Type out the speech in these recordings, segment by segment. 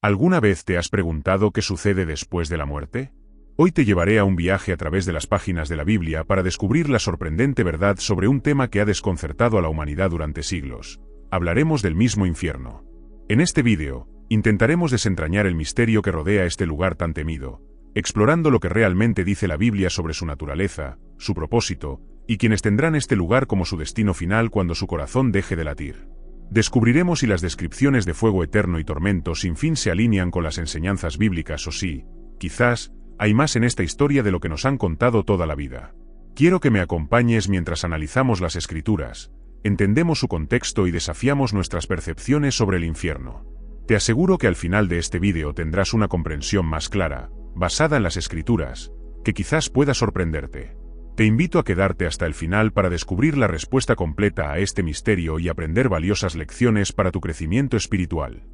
¿Alguna vez te has preguntado qué sucede después de la muerte? Hoy te llevaré a un viaje a través de las páginas de la Biblia para descubrir la sorprendente verdad sobre un tema que ha desconcertado a la humanidad durante siglos. Hablaremos del mismo infierno. En este vídeo, intentaremos desentrañar el misterio que rodea este lugar tan temido, explorando lo que realmente dice la Biblia sobre su naturaleza, su propósito, y quienes tendrán este lugar como su destino final cuando su corazón deje de latir. Descubriremos si las descripciones de fuego eterno y tormento sin fin se alinean con las enseñanzas bíblicas o si, quizás, hay más en esta historia de lo que nos han contado toda la vida. Quiero que me acompañes mientras analizamos las Escrituras, entendemos su contexto y desafiamos nuestras percepciones sobre el infierno. Te aseguro que al final de este vídeo tendrás una comprensión más clara, basada en las Escrituras, que quizás pueda sorprenderte. Te invito a quedarte hasta el final para descubrir la respuesta completa a este misterio y aprender valiosas lecciones para tu crecimiento espiritual.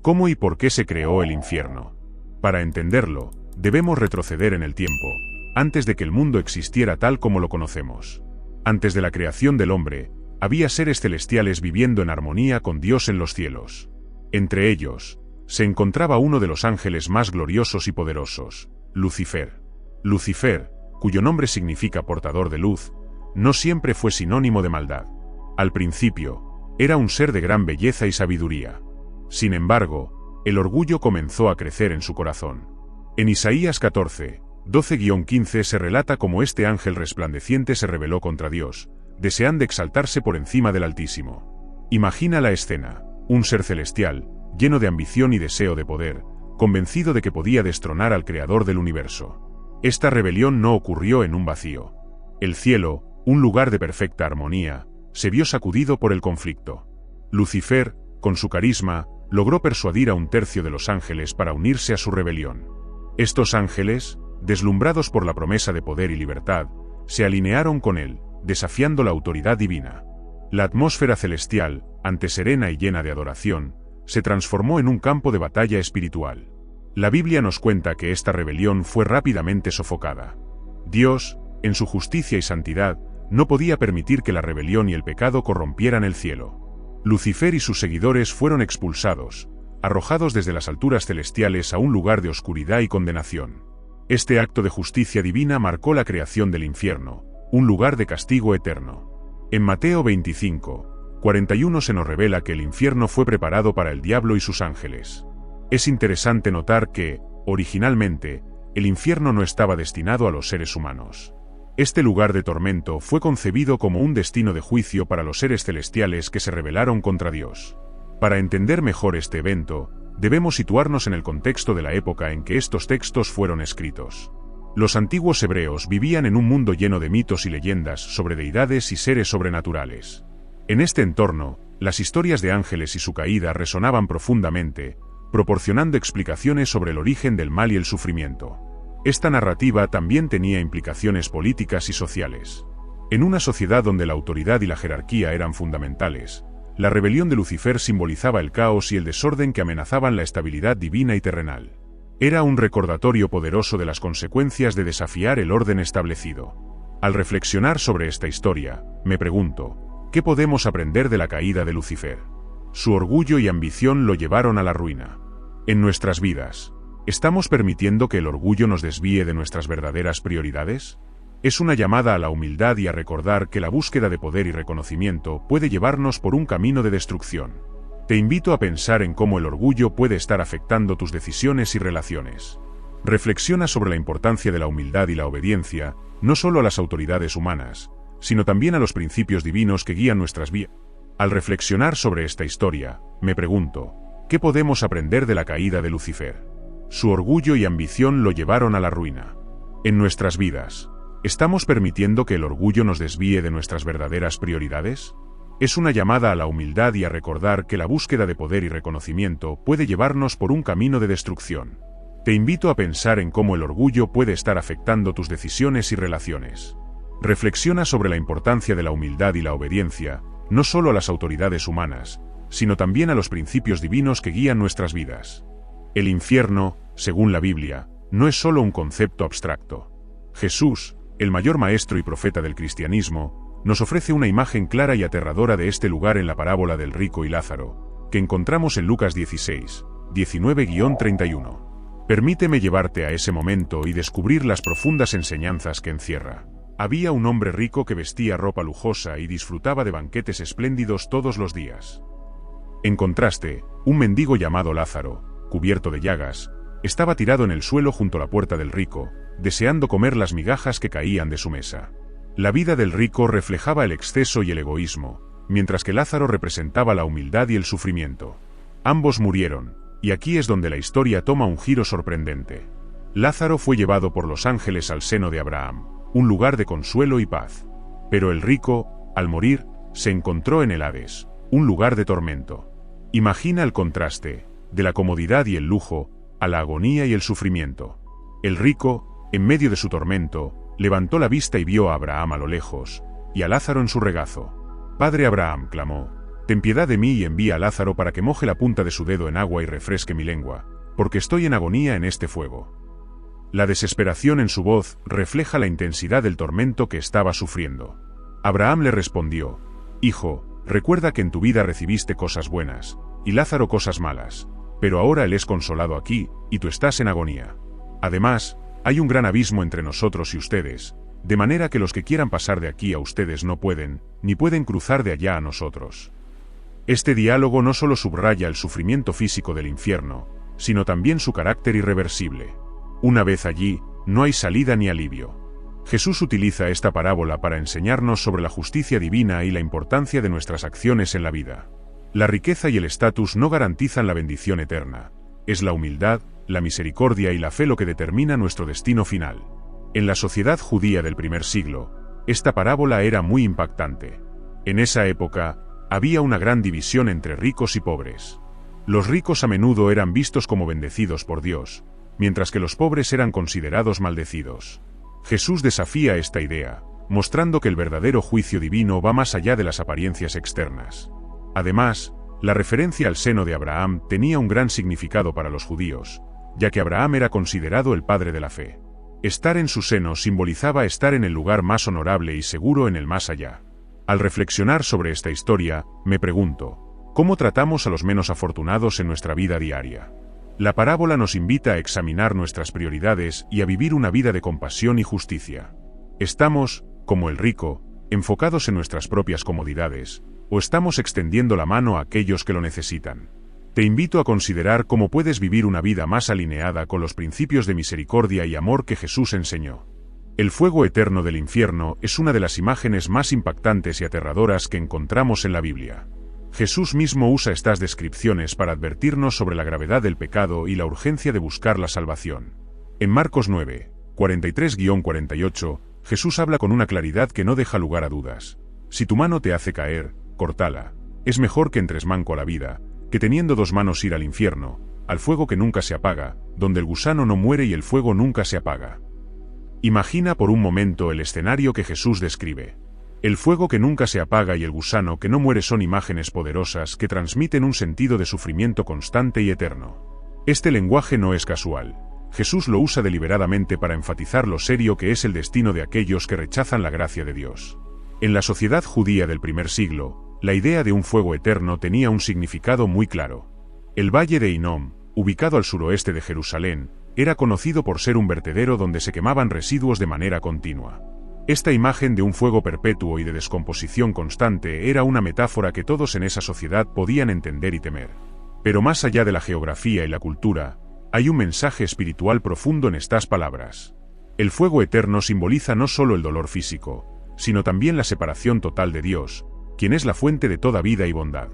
¿Cómo y por qué se creó el infierno? Para entenderlo, debemos retroceder en el tiempo, antes de que el mundo existiera tal como lo conocemos. Antes de la creación del hombre, había seres celestiales viviendo en armonía con Dios en los cielos. Entre ellos, se encontraba uno de los ángeles más gloriosos y poderosos, Lucifer. Lucifer, cuyo nombre significa portador de luz, no siempre fue sinónimo de maldad. Al principio, era un ser de gran belleza y sabiduría. Sin embargo, el orgullo comenzó a crecer en su corazón. En Isaías 14, 12-15 se relata cómo este ángel resplandeciente se rebeló contra Dios, deseando exaltarse por encima del Altísimo. Imagina la escena, un ser celestial, lleno de ambición y deseo de poder, convencido de que podía destronar al Creador del universo. Esta rebelión no ocurrió en un vacío. El cielo, un lugar de perfecta armonía, se vio sacudido por el conflicto. Lucifer, con su carisma, logró persuadir a un tercio de los ángeles para unirse a su rebelión. Estos ángeles, deslumbrados por la promesa de poder y libertad, se alinearon con él, desafiando la autoridad divina. La atmósfera celestial, antes serena y llena de adoración, se transformó en un campo de batalla espiritual. La Biblia nos cuenta que esta rebelión fue rápidamente sofocada. Dios, en su justicia y santidad, no podía permitir que la rebelión y el pecado corrompieran el cielo. Lucifer y sus seguidores fueron expulsados, arrojados desde las alturas celestiales a un lugar de oscuridad y condenación. Este acto de justicia divina marcó la creación del infierno, un lugar de castigo eterno. En Mateo 25, 41 se nos revela que el infierno fue preparado para el diablo y sus ángeles. Es interesante notar que, originalmente, el infierno no estaba destinado a los seres humanos. Este lugar de tormento fue concebido como un destino de juicio para los seres celestiales que se rebelaron contra Dios. Para entender mejor este evento, debemos situarnos en el contexto de la época en que estos textos fueron escritos. Los antiguos hebreos vivían en un mundo lleno de mitos y leyendas sobre deidades y seres sobrenaturales. En este entorno, las historias de ángeles y su caída resonaban profundamente, proporcionando explicaciones sobre el origen del mal y el sufrimiento. Esta narrativa también tenía implicaciones políticas y sociales. En una sociedad donde la autoridad y la jerarquía eran fundamentales, la rebelión de Lucifer simbolizaba el caos y el desorden que amenazaban la estabilidad divina y terrenal. Era un recordatorio poderoso de las consecuencias de desafiar el orden establecido. Al reflexionar sobre esta historia, me pregunto, ¿qué podemos aprender de la caída de Lucifer? Su orgullo y ambición lo llevaron a la ruina. En nuestras vidas, ¿estamos permitiendo que el orgullo nos desvíe de nuestras verdaderas prioridades? Es una llamada a la humildad y a recordar que la búsqueda de poder y reconocimiento puede llevarnos por un camino de destrucción. Te invito a pensar en cómo el orgullo puede estar afectando tus decisiones y relaciones. Reflexiona sobre la importancia de la humildad y la obediencia, no solo a las autoridades humanas, sino también a los principios divinos que guían nuestras vidas. Al reflexionar sobre esta historia, me pregunto, ¿qué podemos aprender de la caída de Lucifer? Su orgullo y ambición lo llevaron a la ruina. En nuestras vidas, ¿estamos permitiendo que el orgullo nos desvíe de nuestras verdaderas prioridades? Es una llamada a la humildad y a recordar que la búsqueda de poder y reconocimiento puede llevarnos por un camino de destrucción. Te invito a pensar en cómo el orgullo puede estar afectando tus decisiones y relaciones. Reflexiona sobre la importancia de la humildad y la obediencia, no solo a las autoridades humanas, sino también a los principios divinos que guían nuestras vidas. El infierno, según la Biblia, no es solo un concepto abstracto. Jesús, el mayor maestro y profeta del cristianismo, nos ofrece una imagen clara y aterradora de este lugar en la parábola del rico y Lázaro, que encontramos en Lucas 16, 19-31. Permíteme llevarte a ese momento y descubrir las profundas enseñanzas que encierra. Había un hombre rico que vestía ropa lujosa y disfrutaba de banquetes espléndidos todos los días. En contraste, un mendigo llamado Lázaro, cubierto de llagas, estaba tirado en el suelo junto a la puerta del rico, deseando comer las migajas que caían de su mesa. La vida del rico reflejaba el exceso y el egoísmo, mientras que Lázaro representaba la humildad y el sufrimiento. Ambos murieron, y aquí es donde la historia toma un giro sorprendente. Lázaro fue llevado por los ángeles al seno de Abraham, un lugar de consuelo y paz. Pero el rico, al morir, se encontró en el Hades, un lugar de tormento. Imagina el contraste, de la comodidad y el lujo, a la agonía y el sufrimiento. El rico, en medio de su tormento, levantó la vista y vio a Abraham a lo lejos, y a Lázaro en su regazo. «Padre Abraham», clamó, «ten piedad de mí y envía a Lázaro para que moje la punta de su dedo en agua y refresque mi lengua, porque estoy en agonía en este fuego». La desesperación en su voz refleja la intensidad del tormento que estaba sufriendo. Abraham le respondió: «Hijo, recuerda que en tu vida recibiste cosas buenas, y Lázaro cosas malas, pero ahora él es consolado aquí, y tú estás en agonía. Además, hay un gran abismo entre nosotros y ustedes, de manera que los que quieran pasar de aquí a ustedes no pueden, ni pueden cruzar de allá a nosotros». Este diálogo no solo subraya el sufrimiento físico del infierno, sino también su carácter irreversible. Una vez allí, no hay salida ni alivio. Jesús utiliza esta parábola para enseñarnos sobre la justicia divina y la importancia de nuestras acciones en la vida. La riqueza y el estatus no garantizan la bendición eterna. Es la humildad, la misericordia y la fe lo que determina nuestro destino final. En la sociedad judía del primer siglo, esta parábola era muy impactante. En esa época, había una gran división entre ricos y pobres. Los ricos a menudo eran vistos como bendecidos por Dios, mientras que los pobres eran considerados maldecidos. Jesús desafía esta idea, mostrando que el verdadero juicio divino va más allá de las apariencias externas. Además, la referencia al seno de Abraham tenía un gran significado para los judíos, ya que Abraham era considerado el padre de la fe. Estar en su seno simbolizaba estar en el lugar más honorable y seguro en el más allá. Al reflexionar sobre esta historia, me pregunto, ¿cómo tratamos a los menos afortunados en nuestra vida diaria? La parábola nos invita a examinar nuestras prioridades y a vivir una vida de compasión y justicia. ¿Estamos, como el rico, enfocados en nuestras propias comodidades, o estamos extendiendo la mano a aquellos que lo necesitan? Te invito a considerar cómo puedes vivir una vida más alineada con los principios de misericordia y amor que Jesús enseñó. El fuego eterno del infierno es una de las imágenes más impactantes y aterradoras que encontramos en la Biblia. Jesús mismo usa estas descripciones para advertirnos sobre la gravedad del pecado y la urgencia de buscar la salvación. En Marcos 9, 43-48, Jesús habla con una claridad que no deja lugar a dudas. Si tu mano te hace caer, córtala. Es mejor que entres manco a la vida, que teniendo dos manos ir al infierno, al fuego que nunca se apaga, donde el gusano no muere y el fuego nunca se apaga. Imagina por un momento el escenario que Jesús describe. El fuego que nunca se apaga y el gusano que no muere son imágenes poderosas que transmiten un sentido de sufrimiento constante y eterno. Este lenguaje no es casual. Jesús lo usa deliberadamente para enfatizar lo serio que es el destino de aquellos que rechazan la gracia de Dios. En la sociedad judía del primer siglo, la idea de un fuego eterno tenía un significado muy claro. El valle de Hinnom, ubicado al suroeste de Jerusalén, era conocido por ser un vertedero donde se quemaban residuos de manera continua. Esta imagen de un fuego perpetuo y de descomposición constante era una metáfora que todos en esa sociedad podían entender y temer. Pero más allá de la geografía y la cultura, hay un mensaje espiritual profundo en estas palabras. El fuego eterno simboliza no solo el dolor físico, sino también la separación total de Dios, quien es la fuente de toda vida y bondad.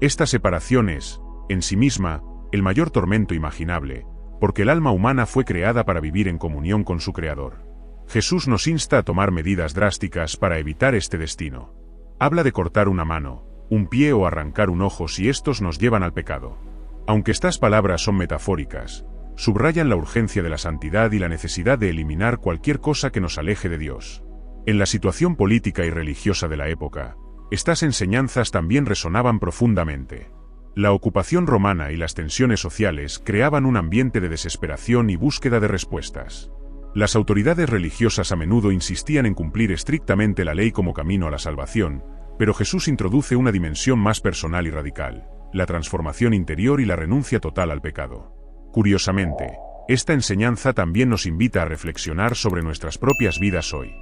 Esta separación es, en sí misma, el mayor tormento imaginable, porque el alma humana fue creada para vivir en comunión con su Creador. Jesús nos insta a tomar medidas drásticas para evitar este destino. Habla de cortar una mano, un pie o arrancar un ojo si estos nos llevan al pecado. Aunque estas palabras son metafóricas, subrayan la urgencia de la santidad y la necesidad de eliminar cualquier cosa que nos aleje de Dios. En la situación política y religiosa de la época, estas enseñanzas también resonaban profundamente. La ocupación romana y las tensiones sociales creaban un ambiente de desesperación y búsqueda de respuestas. Las autoridades religiosas a menudo insistían en cumplir estrictamente la ley como camino a la salvación, pero Jesús introduce una dimensión más personal y radical. la transformación interior y la renuncia total al pecado. Curiosamente, esta enseñanza también nos invita a reflexionar sobre nuestras propias vidas hoy.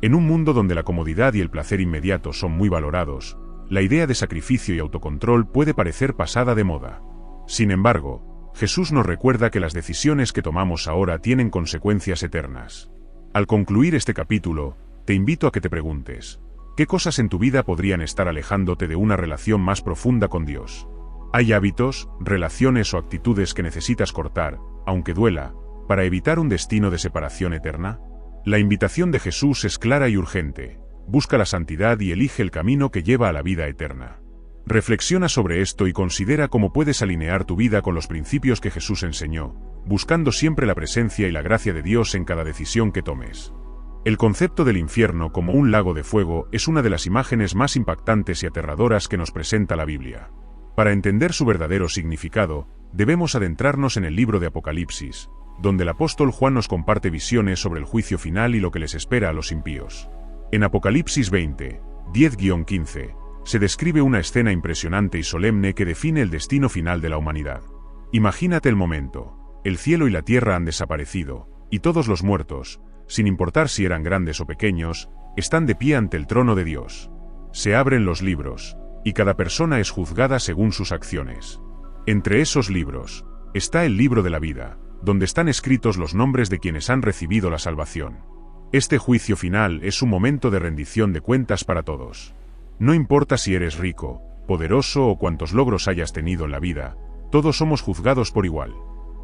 En un mundo donde la comodidad y el placer inmediato son muy valorados, la idea de sacrificio y autocontrol puede parecer pasada de moda. Sin embargo, Jesús nos recuerda que las decisiones que tomamos ahora tienen consecuencias eternas. Al concluir este capítulo, te invito a que te preguntes, ¿qué cosas en tu vida podrían estar alejándote de una relación más profunda con Dios? ¿Hay hábitos, relaciones o actitudes que necesitas cortar, aunque duela, para evitar un destino de separación eterna? La invitación de Jesús es clara y urgente: busca la santidad y elige el camino que lleva a la vida eterna. Reflexiona sobre esto y considera cómo puedes alinear tu vida con los principios que Jesús enseñó, buscando siempre la presencia y la gracia de Dios en cada decisión que tomes. El concepto del infierno como un lago de fuego es una de las imágenes más impactantes y aterradoras que nos presenta la Biblia. Para entender su verdadero significado, debemos adentrarnos en el libro de Apocalipsis, donde el apóstol Juan nos comparte visiones sobre el juicio final y lo que les espera a los impíos. En Apocalipsis 20, 10-15, se describe una escena impresionante y solemne que define el destino final de la humanidad. Imagínate el momento: el cielo y la tierra han desaparecido, y todos los muertos, sin importar si eran grandes o pequeños, están de pie ante el trono de Dios. Se abren los libros, y cada persona es juzgada según sus acciones. Entre esos libros, está el libro de la vida, donde están escritos los nombres de quienes han recibido la salvación. Este juicio final es un momento de rendición de cuentas para todos. No importa si eres rico, poderoso o cuántos logros hayas tenido en la vida, todos somos juzgados por igual.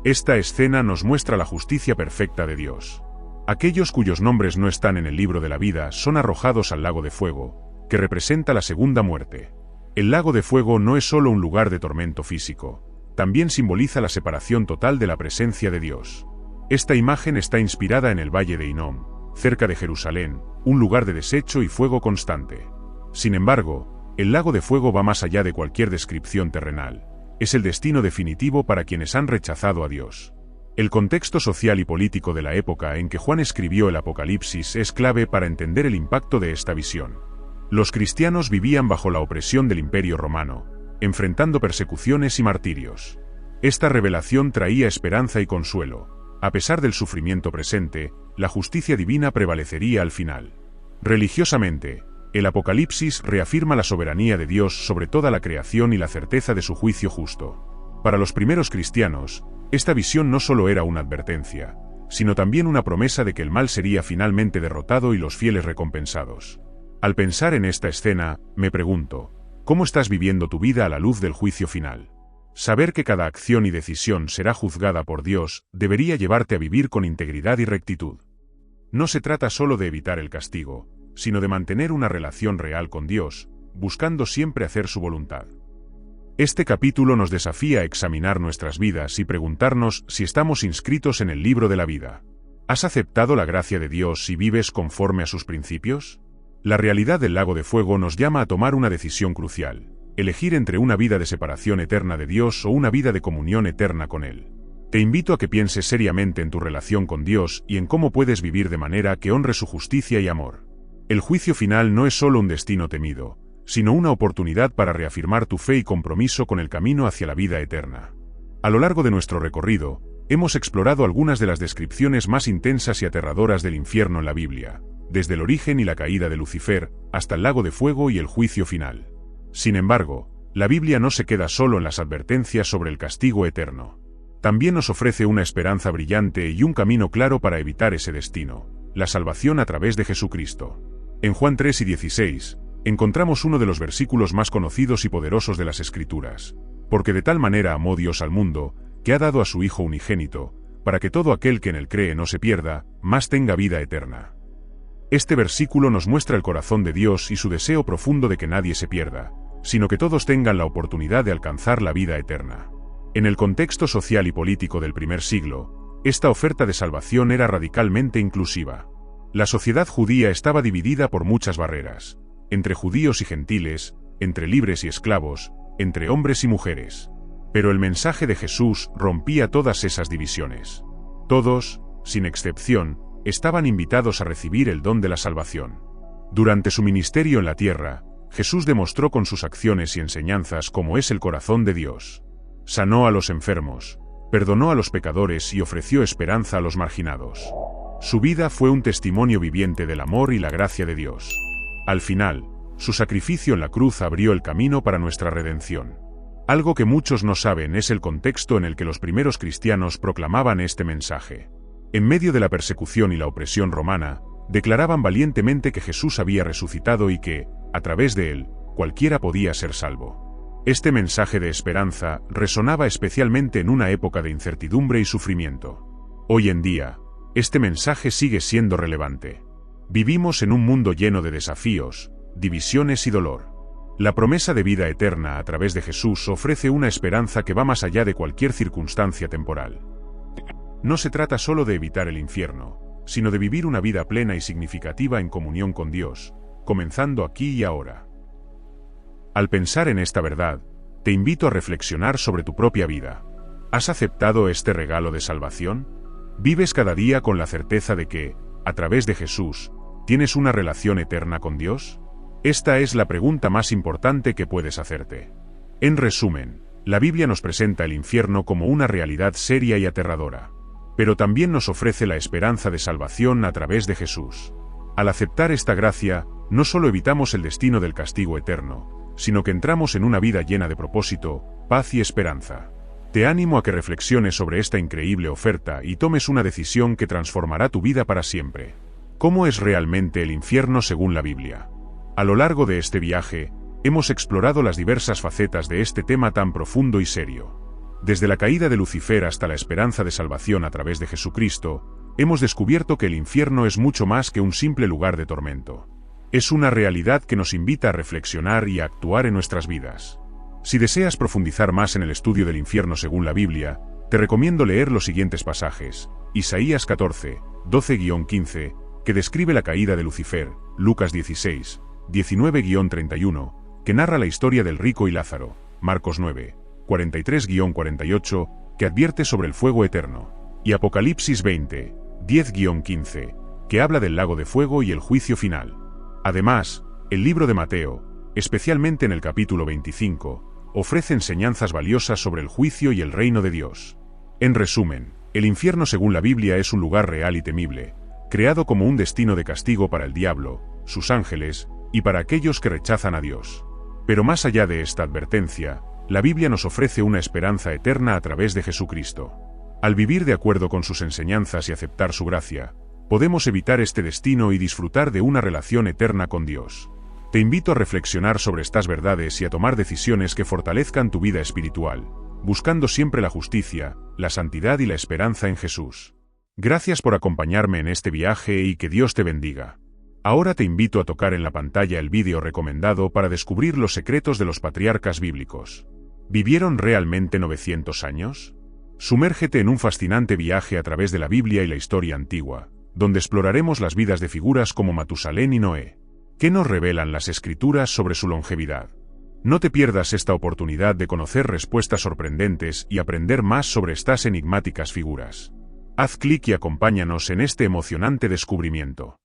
Esta escena nos muestra la justicia perfecta de Dios. Aquellos cuyos nombres no están en el libro de la vida son arrojados al lago de fuego, que representa la segunda muerte. El lago de fuego no es solo un lugar de tormento físico, también simboliza la separación total de la presencia de Dios. Esta imagen está inspirada en el valle de Hinnom, cerca de Jerusalén, un lugar de desecho y fuego constante. Sin embargo, el lago de fuego va más allá de cualquier descripción terrenal. Es el destino definitivo para quienes han rechazado a Dios. El contexto social y político de la época en que Juan escribió el Apocalipsis es clave para entender el impacto de esta visión. Los cristianos vivían bajo la opresión del Imperio Romano, enfrentando persecuciones y martirios. Esta revelación traía esperanza y consuelo. A pesar del sufrimiento presente, la justicia divina prevalecería al final. Religiosamente, el Apocalipsis reafirma la soberanía de Dios sobre toda la creación y la certeza de su juicio justo. Para los primeros cristianos, esta visión no solo era una advertencia, sino también una promesa de que el mal sería finalmente derrotado y los fieles recompensados. Al pensar en esta escena, me pregunto, ¿cómo estás viviendo tu vida a la luz del juicio final? Saber que cada acción y decisión será juzgada por Dios debería llevarte a vivir con integridad y rectitud. No se trata solo de evitar el castigo, sino de mantener una relación real con Dios, buscando siempre hacer su voluntad. Este capítulo nos desafía a examinar nuestras vidas y preguntarnos si estamos inscritos en el libro de la vida. ¿Has aceptado la gracia de Dios y vives conforme a sus principios? La realidad del lago de fuego nos llama a tomar una decisión crucial: elegir entre una vida de separación eterna de Dios o una vida de comunión eterna con Él. Te invito a que pienses seriamente en tu relación con Dios y en cómo puedes vivir de manera que honre su justicia y amor. El juicio final no es solo un destino temido, sino una oportunidad para reafirmar tu fe y compromiso con el camino hacia la vida eterna. A lo largo de nuestro recorrido, hemos explorado algunas de las descripciones más intensas y aterradoras del infierno en la Biblia, desde el origen y la caída de Lucifer, hasta el lago de fuego y el juicio final. Sin embargo, la Biblia no se queda solo en las advertencias sobre el castigo eterno. También nos ofrece una esperanza brillante y un camino claro para evitar ese destino: la salvación a través de Jesucristo. En Juan 3:16, encontramos uno de los versículos más conocidos y poderosos de las Escrituras: porque de tal manera amó Dios al mundo, que ha dado a su Hijo unigénito, para que todo aquel que en él cree no se pierda, mas tenga vida eterna. Este versículo nos muestra el corazón de Dios y su deseo profundo de que nadie se pierda, sino que todos tengan la oportunidad de alcanzar la vida eterna. En el contexto social y político del primer siglo, esta oferta de salvación era radicalmente inclusiva. La sociedad judía estaba dividida por muchas barreras: entre judíos y gentiles, entre libres y esclavos, entre hombres y mujeres. Pero el mensaje de Jesús rompía todas esas divisiones. Todos, sin excepción, estaban invitados a recibir el don de la salvación. Durante su ministerio en la tierra, Jesús demostró con sus acciones y enseñanzas cómo es el corazón de Dios. Sanó a los enfermos, perdonó a los pecadores y ofreció esperanza a los marginados. Su vida fue un testimonio viviente del amor y la gracia de Dios. Al final, su sacrificio en la cruz abrió el camino para nuestra redención. Algo que muchos no saben es el contexto en el que los primeros cristianos proclamaban este mensaje. En medio de la persecución y la opresión romana, declaraban valientemente que Jesús había resucitado y que, a través de él, cualquiera podía ser salvo. Este mensaje de esperanza resonaba especialmente en una época de incertidumbre y sufrimiento. Hoy en día, este mensaje sigue siendo relevante. Vivimos en un mundo lleno de desafíos, divisiones y dolor. La promesa de vida eterna a través de Jesús ofrece una esperanza que va más allá de cualquier circunstancia temporal. No se trata solo de evitar el infierno, sino de vivir una vida plena y significativa en comunión con Dios, comenzando aquí y ahora. Al pensar en esta verdad, te invito a reflexionar sobre tu propia vida. ¿Has aceptado este regalo de salvación? ¿Vives cada día con la certeza de que, a través de Jesús, tienes una relación eterna con Dios? Esta es la pregunta más importante que puedes hacerte. En resumen, la Biblia nos presenta el infierno como una realidad seria y aterradora, pero también nos ofrece la esperanza de salvación a través de Jesús. Al aceptar esta gracia, no solo evitamos el destino del castigo eterno, sino que entramos en una vida llena de propósito, paz y esperanza. Te animo a que reflexiones sobre esta increíble oferta y tomes una decisión que transformará tu vida para siempre. ¿Cómo es realmente el infierno según la Biblia? A lo largo de este viaje, hemos explorado las diversas facetas de este tema tan profundo y serio. Desde la caída de Lucifer hasta la esperanza de salvación a través de Jesucristo, hemos descubierto que el infierno es mucho más que un simple lugar de tormento. Es una realidad que nos invita a reflexionar y a actuar en nuestras vidas. Si deseas profundizar más en el estudio del infierno según la Biblia, te recomiendo leer los siguientes pasajes: Isaías 14, 12-15, que describe la caída de Lucifer, Lucas 16, 19-31, que narra la historia del rico y Lázaro, Marcos 9, 43-48, que advierte sobre el fuego eterno, y Apocalipsis 20, 10-15, que habla del lago de fuego y el juicio final. Además, el libro de Mateo, especialmente en el capítulo 25, ofrece enseñanzas valiosas sobre el juicio y el reino de Dios. En resumen, el infierno según la Biblia es un lugar real y temible, creado como un destino de castigo para el diablo, sus ángeles, y para aquellos que rechazan a Dios. Pero más allá de esta advertencia, la Biblia nos ofrece una esperanza eterna a través de Jesucristo. Al vivir de acuerdo con sus enseñanzas y aceptar su gracia, podemos evitar este destino y disfrutar de una relación eterna con Dios. Te invito a reflexionar sobre estas verdades y a tomar decisiones que fortalezcan tu vida espiritual, buscando siempre la justicia, la santidad y la esperanza en Jesús. Gracias por acompañarme en este viaje y que Dios te bendiga. Ahora te invito a tocar en la pantalla el vídeo recomendado para descubrir los secretos de los patriarcas bíblicos. ¿Vivieron realmente 900 años? Sumérgete en un fascinante viaje a través de la Biblia y la historia antigua, donde exploraremos las vidas de figuras como Matusalén y Noé. ¿Qué nos revelan las Escrituras sobre su longevidad? No te pierdas esta oportunidad de conocer respuestas sorprendentes y aprender más sobre estas enigmáticas figuras. Haz clic y acompáñanos en este emocionante descubrimiento.